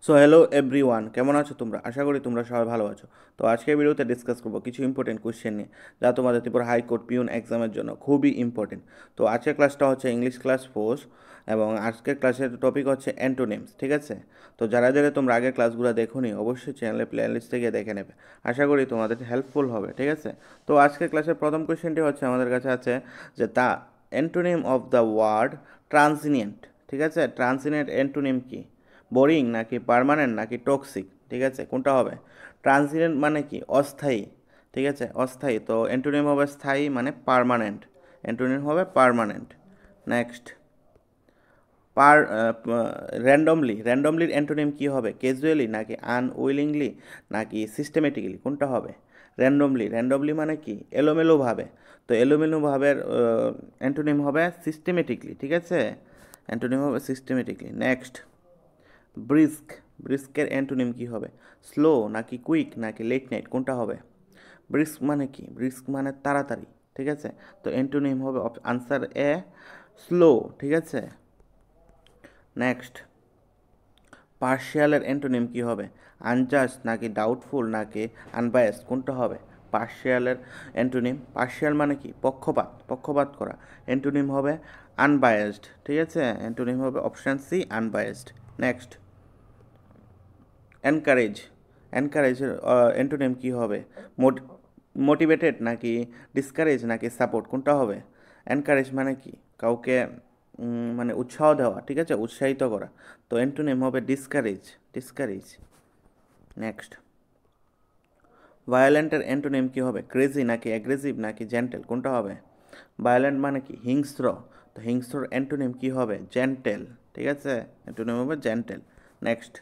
So hello everyone, কেমন আছো তোমরা? আশা করি তোমরা সবাই ভালো আছো। তো আজকের ভিডিওতে ডিসকাস করবো কিছু ইম্পর্টেন্ট কোয়েশ্চেন নিয়ে, যা তোমাদের ত্রিপুরা হাইকোর্ট পিওন এক্সামের জন্য খুবই ইম্পর্টেন্ট। তো আজকের ক্লাসটা হচ্ছে ইংলিশ ক্লাস 4 এবং আজকের ক্লাসের টপিক হচ্ছে অ্যান্টোনিমস, ঠিক আছে? তো যারা যারা তোমরা আগের ক্লাসগুলো দেখোনি অবশ্যই চ্যানেলের প্লেলিস্ট থেকে দেখে নেবে। আশা করি তোমাদের হেল্পফুল হবে, ঠিক আছে? তো আজকের ক্লাসের প্রথম কোয়েশ্চেনটি হচ্ছে আমাদের কাছে আছে যে the antonym of the word transient, ঠিক আছে? ট্রান্সিনিয়েন্ট অ্যান্টোনিম কি? বোরিং নাকি পার্মানেন্ট নাকি টক্সিক, ঠিক আছে? কোনটা হবে? ট্রান্সিয়েন্ট মানে কি? অস্থায়ী, ঠিক আছে? অস্থায়ী। তো অ্যান্টোনিম হবে স্থায়ী মানে পার্মানেন্ট, অ্যান্টোনিম হবে পার্মানেন্ট। নেক্সট, পার র্যান্ডমলির অ্যান্টোনিম কি হবে? ক্যাজুয়ালি নাকি আনউইলিংলি নাকি সিস্টেমেটিক্যালি, কোনটা হবে? র্যান্ডমলি মানে কি? এলোমেলোভাবে। তো এলোমেলোভাবের অ্যান্টোনিম হবে সিস্টেমেটিকলি, ঠিক আছে? অ্যান্টোনিম হবে সিস্টেমেটিকলি। নেক্সট, ব্রিস্ক, ব্রিস্কের অ্যান্টোনিম কি হবে? স্লো নাকি কুইক নাকি লেট নাইট, কোনটা হবে? ব্রিস্ক মানে কি? ব্রিস্ক মানে তাড়াতাড়ি, ঠিক আছে? তো অ্যান্টোনিম হবে আনসার এ, স্লো, ঠিক আছে? নেক্সট, পার্শিয়ালের অ্যান্টোনিম কি হবে? আনজাস্ট নাকি ডাউটফুল নাকি আনবায়াসড, কোনটা হবে? পার্শিয়ালের অ্যান্টোনিম, পার্শিয়াল মানে কি? পক্ষপাত, পক্ষপাত করা। অ্যান্টোনিম হবে আনবায়াসড, ঠিক আছে? অ্যান্টোনিম হবে option C, unbiased. Next, encourage, এনকারেজের অ্যান্টোনিম কী হবে? মোটিভেটেড নাকি ডিসকারেজ নাকি সাপোর্ট, কোনটা হবে? এনকারেজ মানে কি? কাউকে মানে উৎসাহ দেওয়া, ঠিক আছে? উৎসাহিত করা। তো অ্যান্টোনিম হবে ডিসকারেজ, ডিসকারেজ। নেক্সট, ভায়োলেন্টের অ্যান্টোনিম কী হবে? ক্রেজি নাকি অ্যাগ্রেসিভ নাকি জেন্টেল, কোনটা হবে? ভায়োলেন্ট মানে কি? হিংস্র। তো হিংস্রর অ্যান্টোনিম কী হবে? জেন্টেল, ঠিক আছে? অ্যান্টোনিম হবে জেন্টেল। নেক্সট,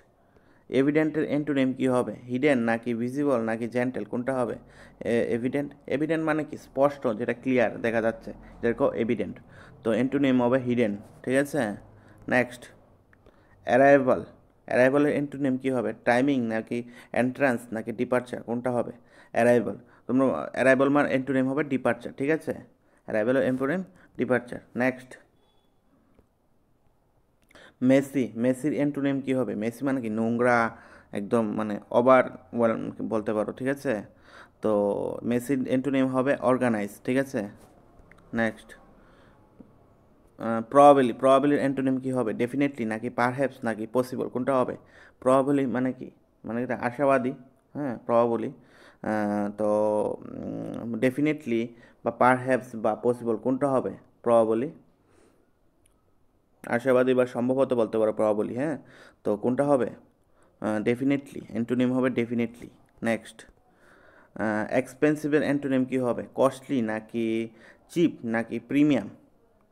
এভিডেন্টের অ্যান্টোনিম কী হবে? হিডেন নাকি ভিজিবল নাকি জেন্টেল, কোনটা হবে? এভিডেন্ট, এভিডেন্ট মানে কি? স্পষ্ট, যেটা ক্লিয়ার দেখা যাচ্ছে, যেরকম এভিডেন্ট। তো অ্যান্টোনিম হবে হিডেন, ঠিক আছে? নেক্সট, অ্যারাইভাল, অ্যারাইভালের অ্যান্টোনিম কী হবে? টাইমিং নাকি এন্ট্রান্স নাকি ডিপার্চার, কোনটা হবে? অ্যারাইভাল। তোমরা অ্যারাইভাল মানে অ্যান্টোনিম হবে ডিপার্চার, ঠিক আছে? অ্যারাইভালের অ্যান্টোনিম ডিপার্চার। নেক্সট, মেসি, মেসির অ্যান্টোনিম কী হবে? মেসি মানে কি? নোংরা, একদম মানে ওভার বলতে পারো, ঠিক আছে? তো মেসির অ্যান্টোনিম হবে অর্গানাইজ, ঠিক আছে? নেক্সট, প্রবাবিলি, প্রবাবিলির অ্যান্টোনিম কী হবে? ডেফিনেটলি নাকি পারহ্যাপস নাকি পসিবল, কোনটা হবে? প্রবাবিলি মানে কি? মানে এটা আশাবাদী, হ্যাঁ, প্রবাবলি। তো ডেফিনেটলি বা পারহ্যাপস বা পসিবল, কোনটা হবে? প্রবাবলি। আশাবাদী বা সম্ভবত বলতে পারো প্রবাবলি, হ্যাঁ? তো কোনটা হবে? ডেফিনেটলি, অ্যান্টোনিম হবে ডেফিনেটলি। নেক্সট, এক্সপেন্সিভের অ্যান্টোনিম কী হবে? কস্টলি নাকি চিপ নাকি প্রিমিয়াম,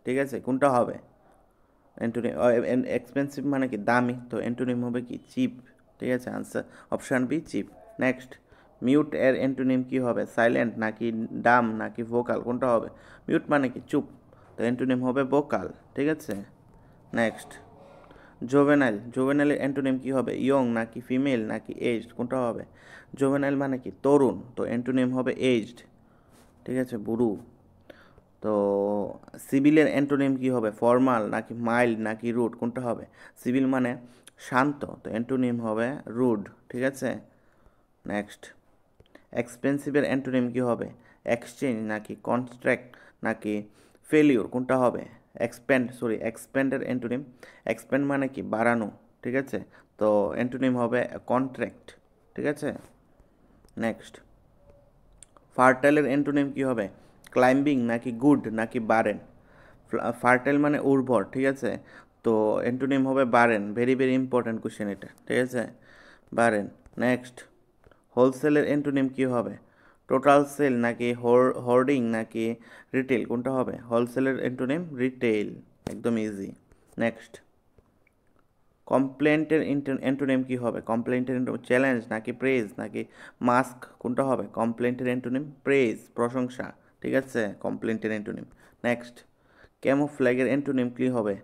ঠিক আছে? কোনটা হবে? অ্যান্টোনিম, এক্সপেন্সিভ মানে কি? দামি। তো অ্যান্টোনিম হবে কি? চিপ, ঠিক আছে? Answer option B, cheap. Next, mute এর অ্যান্টোনিম কী হবে? সাইলেন্ট নাকি ডাম নাকি ভোকাল, কোনটা হবে? মিউট মানে কি? চুপ। তো অ্যান্টোনিম হবে ভোকাল, ঠিক আছে? নেক্সট, জোভেনাইল, জোভেনাইলের অ্যান্টোনিম কী হবে? ইয়ং নাকি ফিমেল নাকি এজড, কোনটা হবে? জোভেনাইল মানে কি? তরুণ। তো অ্যান্টোনিম হবে এজড, ঠিক আছে? বুড়ো। তো সিভিলের অ্যান্টোনিম কী হবে? ফর্মাল নাকি মাইল্ড নাকি রুড, কোনটা হবে? সিভিল মানে শান্ত, তো অ্যান্টোনিম হবে রুড, ঠিক আছে? নেক্সট, এক্সপেন্সিভের অ্যান্টোনিম কী হবে? এক্সচেঞ্জ নাকি কনস্ট্রাক্ট নাকি ফেলিওর, কোনটা হবে? এক্সপ্যান্ডের অ্যান্টোনিম, এক্সপ্যান্ড মানে কি? বাড়ানো, ঠিক আছে? তো অ্যান্টোনিম হবে কন্ট্রাক্ট, ঠিক আছে? নেক্সট, ফার্টাইলের অ্যান্টোনিম কী হবে? ক্লাইম্বিং নাকি গুড নাকি বারেন। ফার্টাইল মানে উর্বর, ঠিক আছে? তো অ্যান্টোনিম হবে বারেন। ভেরি ভেরি ইম্পর্ট্যান্ট কোশ্চেন এটা, ঠিক আছে? বারেন। নেক্সট, হোলসেলের অ্যান্টোনিম কী হবে? টোটাল সেল নাকি হোর্ডিং নাকি রিটেল, কোনটা হবে? হোলসেলের অ্যান্টোনিম রিটেল, একদম ইজি। নেক্সট, কমপ্লেন্টের অ্যান্টোনিম কী হবে? কমপ্লেন্টের চ্যালেঞ্জ নাকি প্রেজ নাকি মাস্ক, কোনটা হবে? কমপ্লেন্টের অ্যান্টোনিম প্রেজ, প্রশংসা, ঠিক আছে? কমপ্লেন্টের অ্যান্টোনিম। নেক্সট, ক্যামোফ্ল্যাগের অ্যান্টোনিম কী হবে?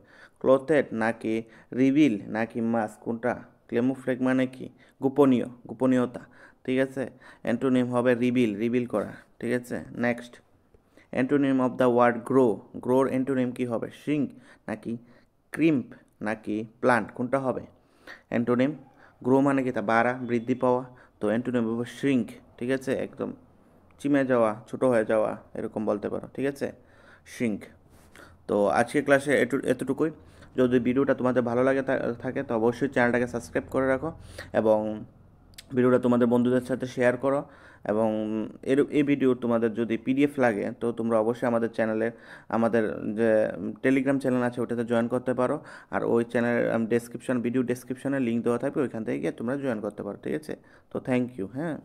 ক্লোথেড নাকি রিভিল নাকি মাস্ক, কোনটা? ক্যামোফ্ল্যাগ মানে কি? গোপনীয়, গোপনীয়তা, ঠিক আছে? অ্যান্টোনিম হবে রিভিল, রিভিল করা, ঠিক আছে? Next, antonym of the word grow, গ্রোর অ্যান্টোনিম কী হবে? শ্রিঙ্ক নাকি ক্রিম্প নাকি প্লান্ট, কোনটা হবে? অ্যান্টোনিম গ্রো মানে কি তা বাড়া, বৃদ্ধি পাওয়া। তো অ্যান্টোনিম হবে শ্রিঙ্ক, ঠিক আছে, একদম চিমে যাওয়া, ছোট হয়ে যাওয়া, এরকম বলতে পারো, ঠিক আছে, শ্রিঙ্ক। তো আজকের ক্লাসে এতটুকুই। যদি ভিডিওটা তোমাদের ভালো লাগে থাকে তো অবশ্যই চ্যানেলটাকে সাবস্ক্রাইব করে রাখো এবং ভিডিওটা তোমাদের বন্ধুদের সাথে শেয়ার করো। এবং এই ভিডিও তোমাদের যদি পিডিএফ লাগে তো তোমরা অবশ্যই আমাদের চ্যানেলে, আমাদের যে টেলিগ্রাম চ্যানেল আছে ওটাতে জয়েন করতে পারো। আর ওই চ্যানেলের ভিডিও ডেসক্রিপশনে লিঙ্ক দেওয়া থাকবে, ওইখান থেকে গিয়ে তোমরা জয়েন করতে পারো, ঠিক আছে। তো থ্যাংক ইউ, হ্যাঁ।